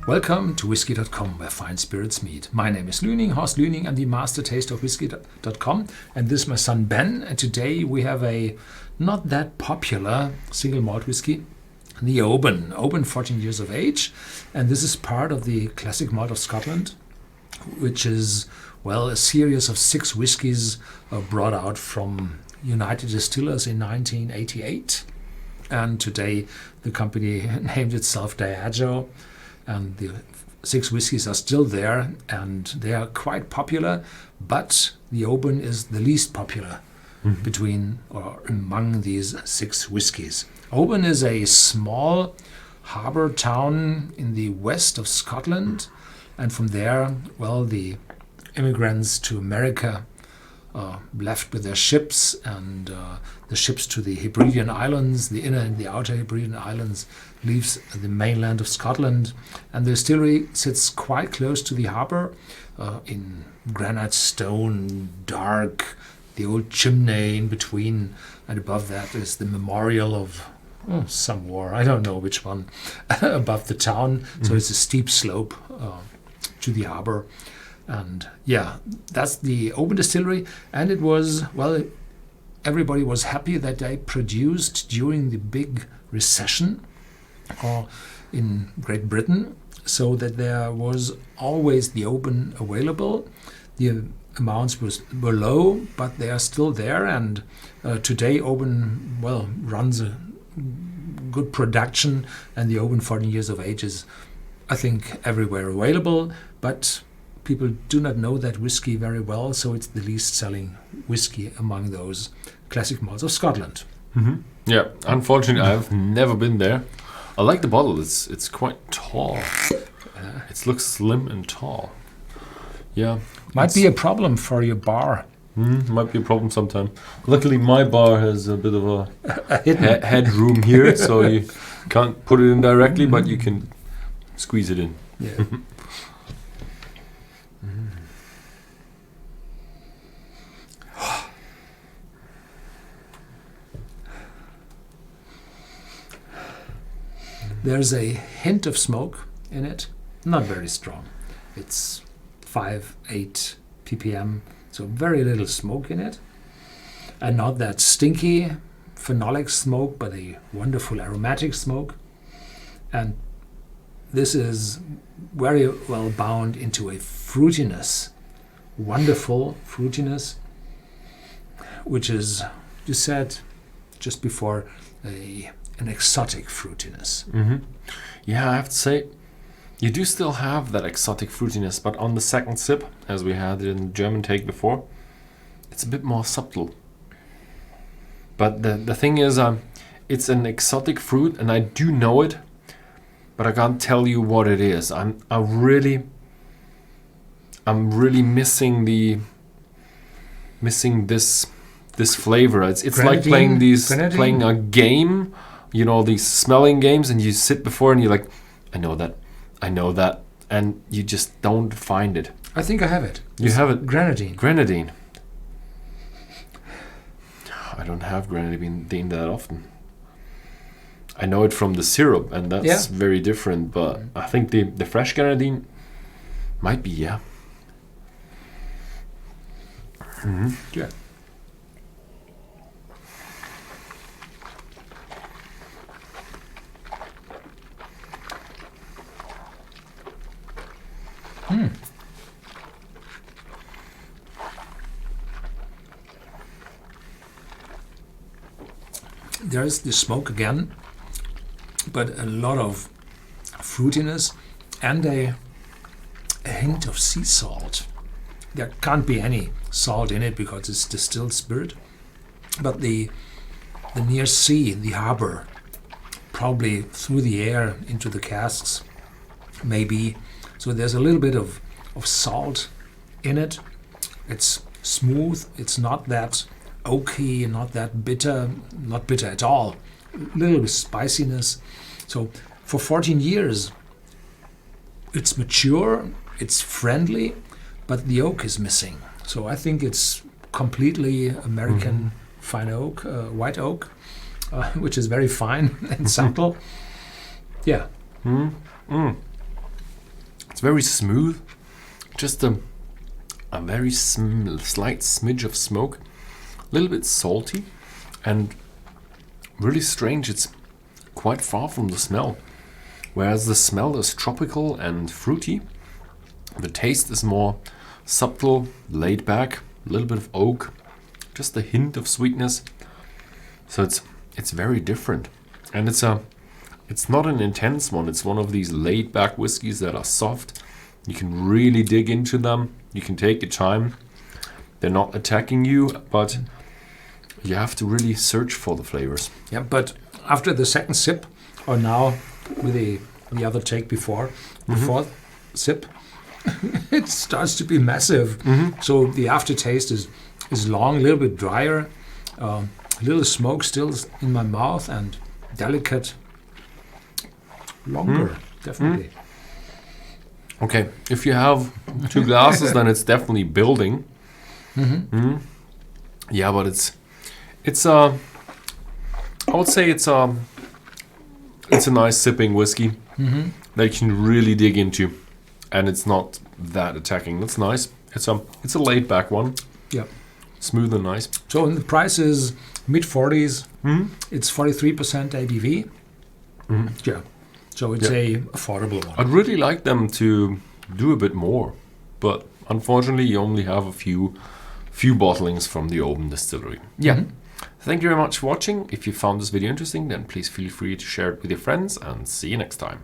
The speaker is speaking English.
Welcome to Whisky.com, where fine spirits meet. My name is Lüning, Horst Lüning. I'm the master taster of Whisky.com, and this is my son Ben. And today we have a not that popular single malt whiskey, the Oban. Oban, 14 years of age, and this is part of the classic malt of Scotland, which is, well, a series of 6 whiskies brought out from United Distillers in 1988. And today the company named itself Diageo. And the 6 whiskies are still there, and they are quite popular, but the Oban is the least popular between or among these 6 whiskies. Oban is a small harbour town in the west of Scotland, and from there, well, the immigrants to America left with their ships, and the ships to the Hebridean Islands, the inner and the outer Hebridean Islands, leaves the mainland of Scotland, and the distillery sits quite close to the harbour in granite stone, dark, the old chimney in between, and above that is the memorial of some war, I don't know which one, above the town. So it's a steep slope to the harbour. And yeah, that's the Oban distillery, and it was, well, everybody was happy that they produced during the big recession in Great Britain, so that there was always the Oban available. The amounts were low, but they are still there, and today Oban, well, runs a good production, and the Oban 14 years of age is, I think, everywhere available, but people do not know that whiskey very well, so it's the least selling whiskey among those classic malts of Scotland. Mm-hmm. Yeah, unfortunately, I've never been there. I like the bottle. It's quite tall. It looks slim and tall. Yeah, might be a problem for your bar. Might be a problem sometime. Luckily, my bar has a bit of a headroom here, so you can't put it in directly, but you can squeeze it in. Yeah. There's a hint of smoke in it, not very strong. It's 5-8 ppm, so very little smoke in it. And not that stinky phenolic smoke, but a wonderful aromatic smoke. And this is very well bound into a fruitiness, wonderful fruitiness, which is, you said just before, an exotic fruitiness. Mm-hmm. Yeah, I have to say, you do still have that exotic fruitiness, but on the second sip, as we had it in the German take before, it's a bit more subtle. But the thing is, it's an exotic fruit, and I do know it, but I can't tell you what it is. I'm really missing this flavor. It's like playing a game. You know, these smelling games, and you sit before and you're like, I know that, and you just don't find it. I think I have it. You have it? Grenadine. I don't have grenadine that often. I know it from the syrup, and that's very different, but I think the fresh grenadine might be, yeah. Mm-hmm. Yeah. There's the smoke again, but a lot of fruitiness and a hint of sea salt. There can't be any salt in it because it's distilled spirit, but the near sea, the harbor, probably through the air into the casks, maybe. So there's a little bit of salt in it. It's smooth. It's not that oaky, not that bitter, not bitter at all. A little bit of spiciness. So for 14 years, it's mature, it's friendly, but the oak is missing. So I think it's completely American fine oak, white oak, which is very fine and subtle. Yeah. It's very smooth. Just a very slight smidge of smoke. A little bit salty. And really strange, it's quite far from the smell. Whereas the smell is tropical and fruity, the taste is more subtle, laid back, a little bit of oak, just a hint of sweetness. So it's very different. And it's not an intense one. It's one of these laid back whiskeys that are soft. You can really dig into them. You can take your time. They're not attacking you, but you have to really search for the flavors. Yeah, but after the second sip, or now with the other take before, the fourth sip, it starts to be massive. So the aftertaste is long, a little bit drier, a little smoke still in my mouth, and delicate, longer, definitely. Okay, if you have 2 glasses, then it's definitely building. Yeah, but it's I would say it's a nice sipping whiskey that you can really dig into, and it's not that attacking. That's nice. It's a laid back one. Yeah. Smooth and nice. So the price is mid-40s. It's 43% ABV. Yeah. So it's a affordable one. I'd really like them to do a bit more, but unfortunately you only have a few bottlings from the Oban distillery. Yeah. Thank you very much for watching. If you found this video interesting, then please feel free to share it with your friends, and see you next time.